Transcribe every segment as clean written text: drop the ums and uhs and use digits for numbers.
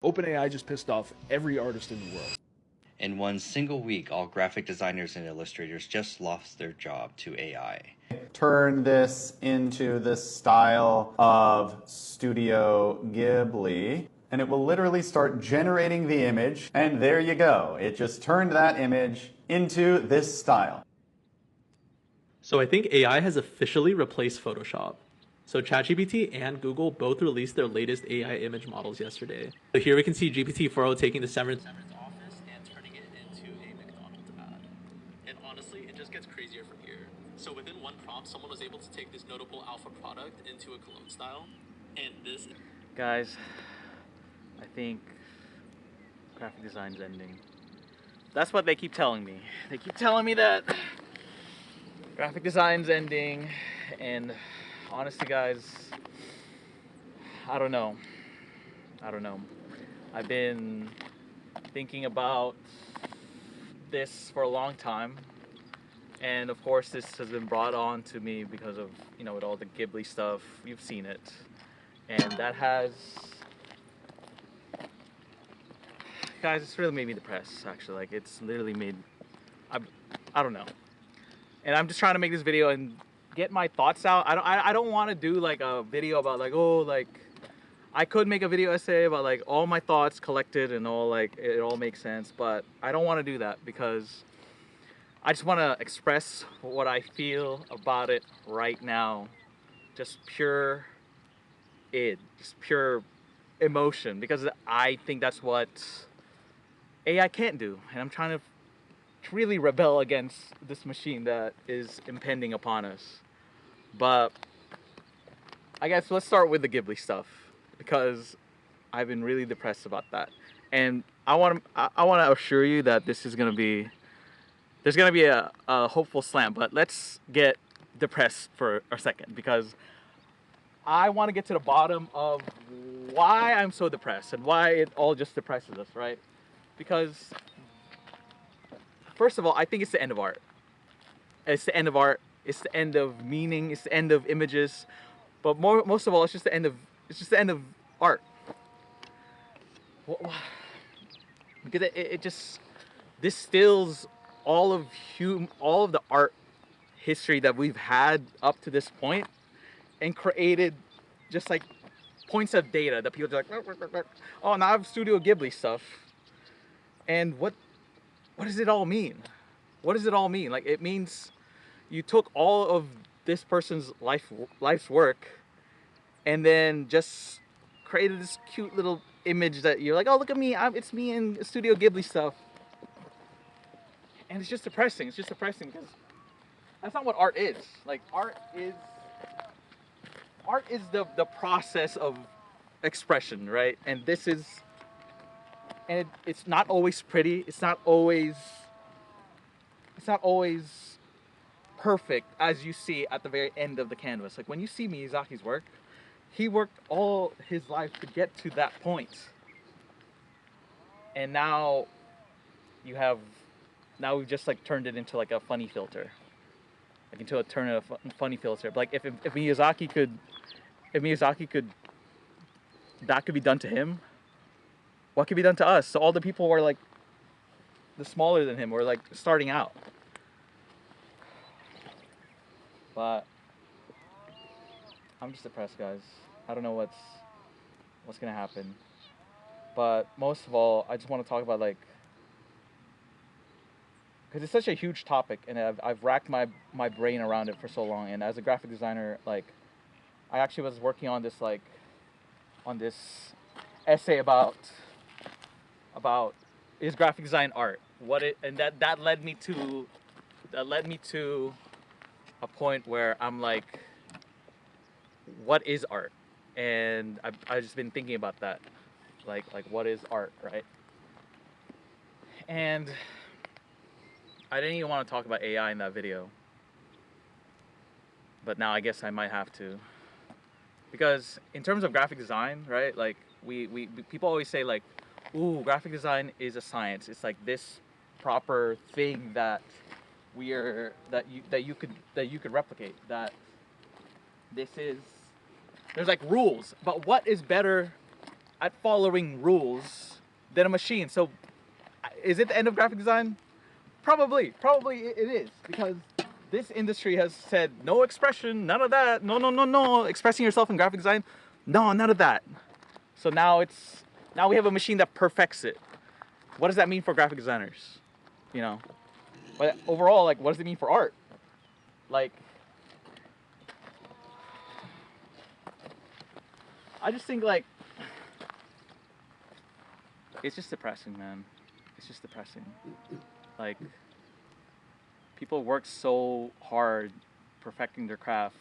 OpenAI just pissed off every artist in the world. In one single week, all graphic designers and illustrators just lost their job to AI. Turn this into the style of Studio Ghibli, and it will literally start generating the image, and there you go. It just turned that image into this style. So I think AI has officially replaced Photoshop. So ChatGPT and Google both released their latest AI image models yesterday. So here we can see GPT-4o taking the Severance office and turning it into a McDonald's ad. And honestly, it just gets crazier from here. So within one prompt, someone was able to take this notable alpha product into a cologne style. And this... Guys, I think graphic design's ending. That's what they keep telling me. They keep telling me that graphic design's ending, and honestly, guys, I don't know. I've been thinking about this for a long time, and of course this has been brought on to me because of, you know, with all the Ghibli stuff. You've seen it, and that has, guys, it's really made me depressed, actually. Like, it's literally made, I don't know. And I'm just trying to make this video and get my thoughts out. I don't want to do like a video about like, oh, like, I could make a video essay about like all my thoughts collected and all, like, it all makes sense, but I don't want to do that because I just want to express what I feel about it right now. Just pure just pure emotion, because I think that's what AI can't do, and I'm trying to really rebel against this machine that is impending upon us. But I guess let's start with the Ghibli stuff, because I've been really depressed about that, and I want to assure you that this is gonna be, there's gonna be a hopeful slant. But let's get depressed for a second, because I want to get to the bottom of why I'm so depressed and why it all just depresses us, right? Because first of all, I think it's the end of art. It's the end of art. It's the end of meaning. It's the end of images. But most of all, it's just the end of art. Because it just distills all of the art history that we've had up to this point, and created just like points of data that people are like, oh, now I have Studio Ghibli stuff. And what does it all mean? What does it all mean? Like, it means you took all of this person's life's work and then just created this cute little image that you're like, oh, look at me, it's me in Studio Ghibli stuff. And it's just depressing. It's just depressing because that's not what art is. Like, art is the process of expression, right? And it's not always pretty. It's not always perfect as you see at the very end of the canvas. Like, when you see Miyazaki's work, he worked all his life to get to that point. And now we've just like turned it into like a funny filter. Like, into a funny filter. Like, if Miyazaki could, that could be done to him, what could be done to us? So all the people who are like the smaller than him, or like starting out. But I'm just depressed, guys. I don't know what's gonna happen. But most of all, I just want to talk about, like, because it's such a huge topic, and I've racked my brain around it for so long. And as a graphic designer, like, I actually was working on this essay about is graphic design art? That led me to a point where I'm like, what is art? And I've just been thinking about that, like what is art, right? And I didn't even want to talk about AI in that video, but now I guess I might have to, because in terms of graphic design, right? Like, we people always say, like, ooh, graphic design is a science. It's like this proper thing that you could replicate. That there's like rules, but what is better at following rules than a machine. So is it the end of graphic design? Probably it is, because this industry has said no expression, none of that, no, expressing yourself in graphic design, no, none of that. So now we have a machine that perfects it. What does that mean for graphic designers? You know, but overall, like, what does it mean for art? Like, I just think, like, it's just depressing, man. It's just depressing. Like, people work so hard perfecting their craft,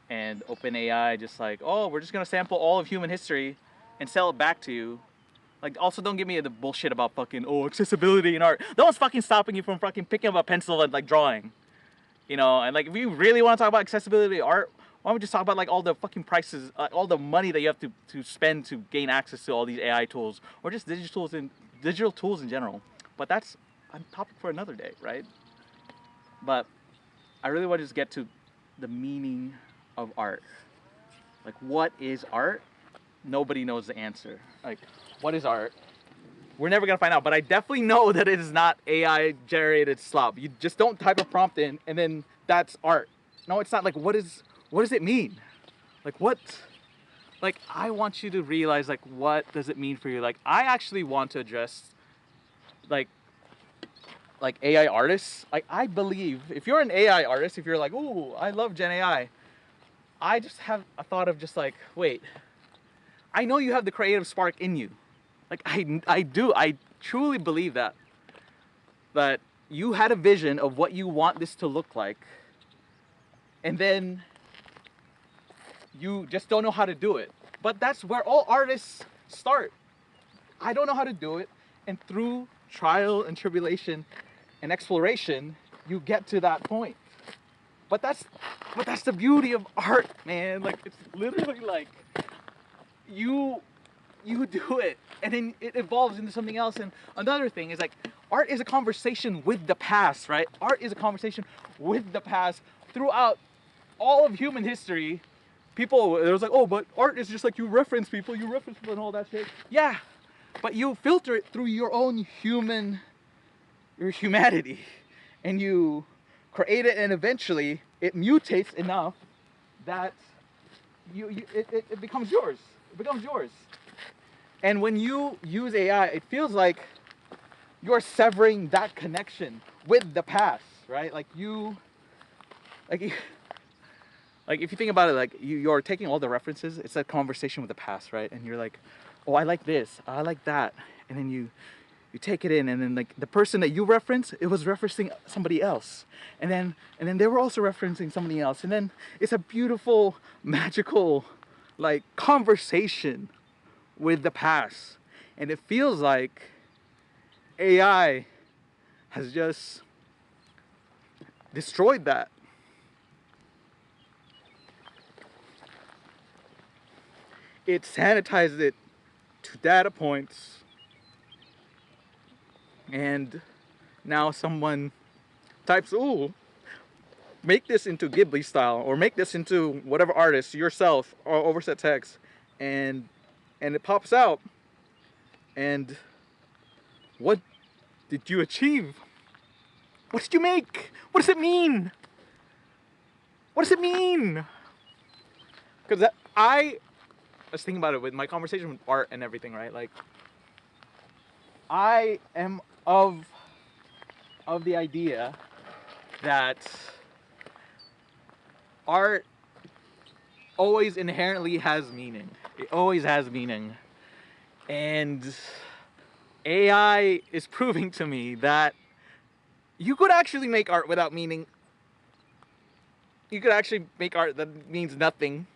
and OpenAI just like, oh, we're just gonna sample all of human history and sell it back to you. Like, also don't give me the bullshit about fucking, oh, accessibility in art. No one's fucking stopping you from fucking picking up a pencil and like drawing. You know, and like, if you really want to talk about accessibility in art, why don't we just talk about like all the fucking prices, all the money that you have to spend to gain access to all these AI tools, or just digital tools in general. But that's a topic for another day, right? But I really want to just get to the meaning of art. Like, what is art? Nobody knows the answer. Like, what is art? We're never gonna find out, but I definitely know that it is not AI generated slop. You just don't type a prompt in and then that's art. No, it's not. Like, what does it mean? Like, what? Like, I want you to realize, like, what does it mean for you? Like, I actually want to address, like AI artists. Like, I believe if you're an AI artist, if you're like, ooh, I love Gen AI, I just have a thought of just like, wait, I know you have the creative spark in you. Like, I do. I truly believe that. That you had a vision of what you want this to look like, and then you just don't know how to do it. But that's where all artists start. I don't know how to do it, and through trial and tribulation and exploration, you get to that point. But that's the beauty of art, man. Like, it's literally like you do it, and then it evolves into something else. And another thing is, like, art is a conversation with the past, right? Art is a conversation with the past throughout all of human history. People, it was like, oh, but art is just like you reference people and all that shit. Yeah, but you filter it through your own your humanity, and you create it, and eventually it mutates enough that it becomes yours. It becomes yours. And when you use AI, it feels like you're severing that connection with the past, right? Like, like if you think about it, like, you're taking all the references. It's a conversation with the past, right? And you're like, oh, I like this, I like that, and then you take it in, and then, like, the person that you reference, it was referencing somebody else, and then they were also referencing somebody else, and then it's a beautiful, magical, like, conversation with the past. And it feels like AI has just destroyed that. It sanitized it to data points, and now someone types, ooh, make this into Ghibli style, or make this into whatever artist, yourself, or overset text, and it pops out. And what did you achieve? What did you make? What does it mean? What does it mean? Because I was thinking about it with my conversation with art and everything, right? Like, I am of the idea that art always inherently has meaning. It always has meaning. And AI is proving to me that you could actually make art without meaning. You could actually make art that means nothing.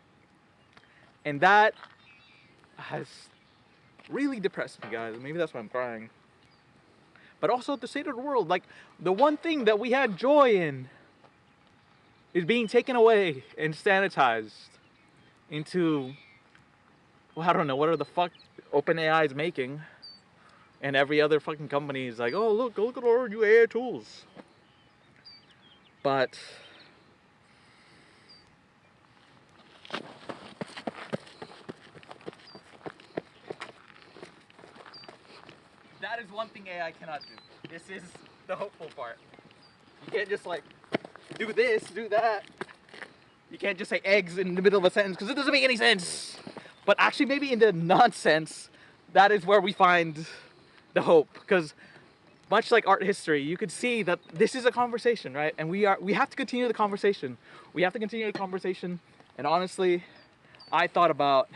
And that has really depressed me, guys. Maybe that's why I'm crying. But also the state of the world. Like, the one thing that we had joy in is being taken away and sanitized into, well, I don't know, what are the fuck OpenAI is making. And every other fucking company is like, oh, look at our new AI tools. But That is one thing AI cannot do. This is the hopeful part. You can't just like do this, do that. You can't just say eggs in the middle of a sentence because it doesn't make any sense. But actually maybe in the nonsense, that is where we find the hope. Because much like art history, you could see that this is a conversation, right? And we have to continue the conversation. We have to continue the conversation. And honestly, I thought about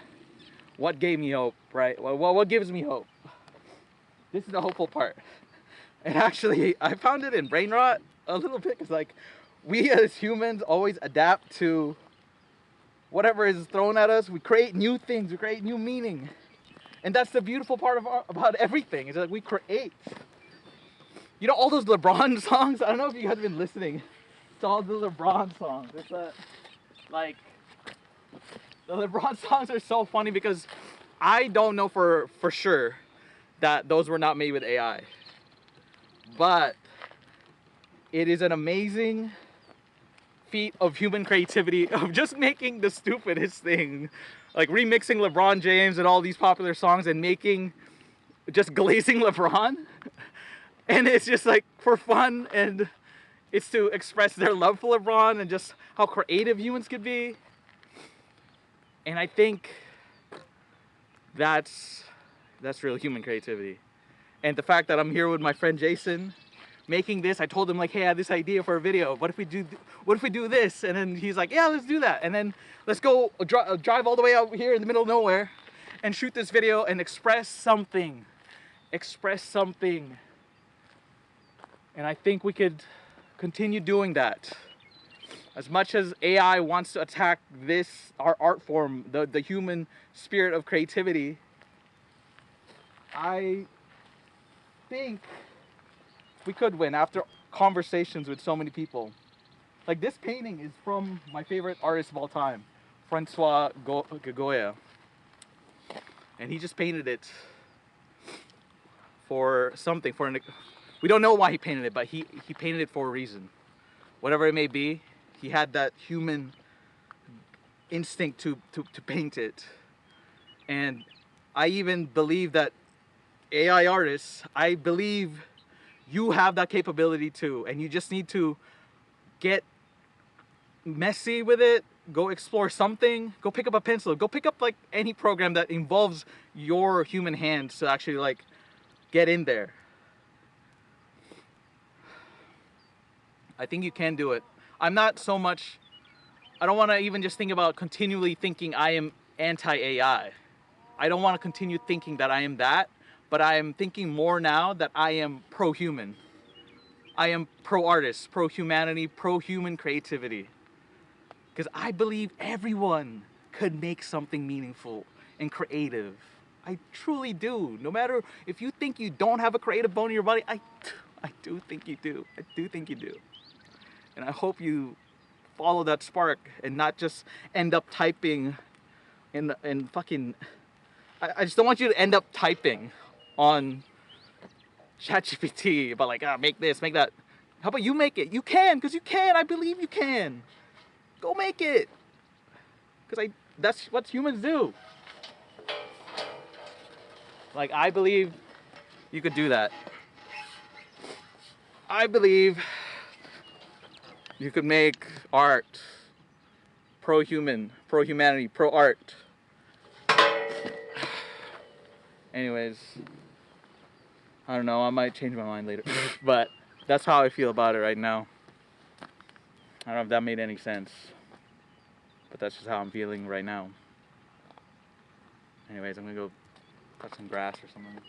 what gave me hope, right? Well, what gives me hope? This is the hopeful part. And actually, I found it in brain rot a little bit because like we as humans always adapt to whatever is thrown at us. We create new things, we create new meaning. And that's the beautiful part about everything, is that we create. You know all those LeBron songs? I don't know if you guys have been listening to all the LeBron songs. It's like, the LeBron songs are so funny because I don't know for sure that those were not made with AI. But it is an amazing feat of human creativity of just making the stupidest thing. Like remixing LeBron James and all these popular songs and making just glazing LeBron. And it's just like for fun, and it's to express their love for LeBron and just how creative humans could be. And I think that's real human creativity. And the fact that I'm here with my friend Jason making this, I told him like, hey, I have this idea for a video. What if we do this? And then he's like, yeah, let's do that. And then let's go drive all the way out here in the middle of nowhere and shoot this video and express something. Express something. And I think we could continue doing that. As much as AI wants to attack this, our art form, the human spirit of creativity, I think we could win after conversations with so many people. Like this painting is from my favorite artist of all time, Francois Goya. And he just painted it for something, we don't know why he painted it, but he painted it for a reason. Whatever it may be, he had that human instinct to paint it. And I even believe that AI artists, I believe you have that capability too, and you just need to get messy with it, go explore something, go pick up a pencil, go pick up like any program that involves your human hands to actually like get in there. I think you can do it. I'm not so much, I don't want to even just think about continually thinking I am anti-AI. I don't want to continue thinking that I am that, but I am thinking more now that I am pro-human. I am pro-artist, pro-humanity, pro-human creativity. Because I believe everyone could make something meaningful and creative. I truly do. No matter if you think you don't have a creative bone in your body, I do think you do. I do think you do. And I hope you follow that spark and not just end up typing in fucking... I just don't want you to end up typing on ChatGPT about like, make this, make that. How about you make it? You can, because you can. I believe you can. Go make it. Because that's what humans do. Like, I believe you could do that. I believe you could make art pro-human, pro-humanity, pro-art. Anyways, I don't know, I might change my mind later. But that's how I feel about it right now. I don't know if that made any sense. But that's just how I'm feeling right now. Anyways, I'm gonna go cut some grass or something.